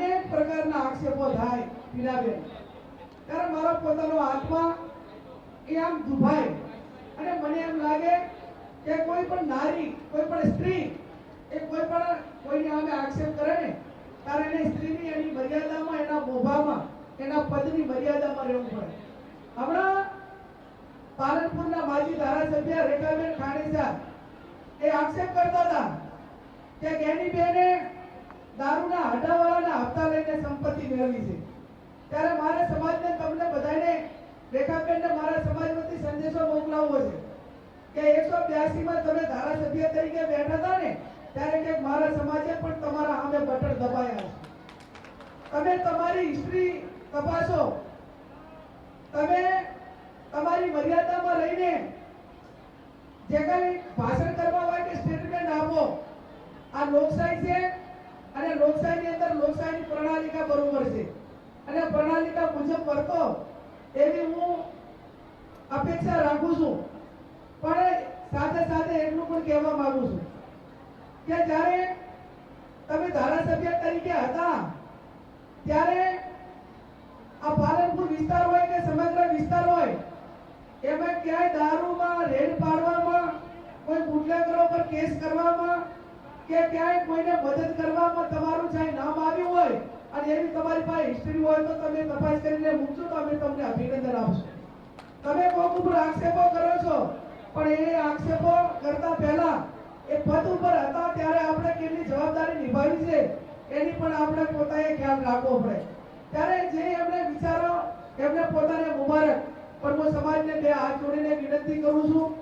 અનેક પ્રકારના આક્ષેપો થાય પીડાબેન, ત્યારે મારો પોતાનો આત્મા એ આમ દુભાય અને મને એમ લાગે કે કોઈ પણ નારી, કોઈ પણ સ્ત્રી એ કોઈ પણ કોઈને સામે આક્ષેપ કરે ને ત્યારે એને સ્ત્રીની એની મર્યાદામાં, એના મોભામાં, એના પદની મર્યાદામાં રહેવું પડે. હમણાં પાલનપુરના માજી ધારાસભ્ય રેખાબેન ખાણેસા એ આક્ષેપ કરતા હતા કે ગેનીબેને દારૂના હટાવાળાના હપ્તા લઈને સંપત્તિ મેળવી છે. ત્યારે મારે સમાજને, તમને બધાને, રેખાબેનને મારા સમાજ વતી સંદેશો મોકલાવવો છે કે 182 માં તમે ધારાસભ્ય તરીકે બેઠા હતા ને ત્યારે કે મારા સમાજે પણ તમારા સામે બટન દબાયા છે. તમે તમારી હિસ્ટ્રી તપાસો, તમે તમારી મર્યાદામાં રહીને જે કઈ ભાષણ કરવા હોય કે સ્ટેટમેન્ટ આપો. આ લોકશાહી છે અને લોકશાહીની અંદર લોકશાહીની પ્રણાલિકા બરોબર છે અને પ્રણાલિકા મુજબ વર્તો એવી હું અપેક્ષા રાખું છું. પણ સાથે સાથે એટલું પણ કહેવા માંગુ છું કે જ્યારે તમે ધારાસભ્ય તરીકે હતા ત્યારે આ પાલનપુર વિસ્તાર હોય કે સમગ્ર વિસ્તાર હોય એમાં ક્યાંય દારૂમાં રેડ પાડવામાં, કોઈ બુટલેગરો પર કેસ કરવામાં કે ક્યાંય કોઈને મદદ કરવામાં તમારું ચાહે નામ આવ્યું હોય અને એવી તમારી પાસે હિસ્ટ્રી હોય તો તમે તપાસ કરીને મૂકજો તો અમે તમને અભિનંદન આપશું. તમે કોક ઉપર આક્ષેપો કરો છો પણ એ આક્ષેપો કરતા પહેલા એ પદ ઉપર હતા ત્યારે આપણે કેટલી જવાબદારી નિભાવી છે એની પણ આપણે પોતાએ ખ્યાલ રાખવો પડે. ત્યારે જે એમને વિચારો એમને પોતાને મુબારક, પણ હું સમાજને બે હાથ જોડીને વિનંતી કરું છું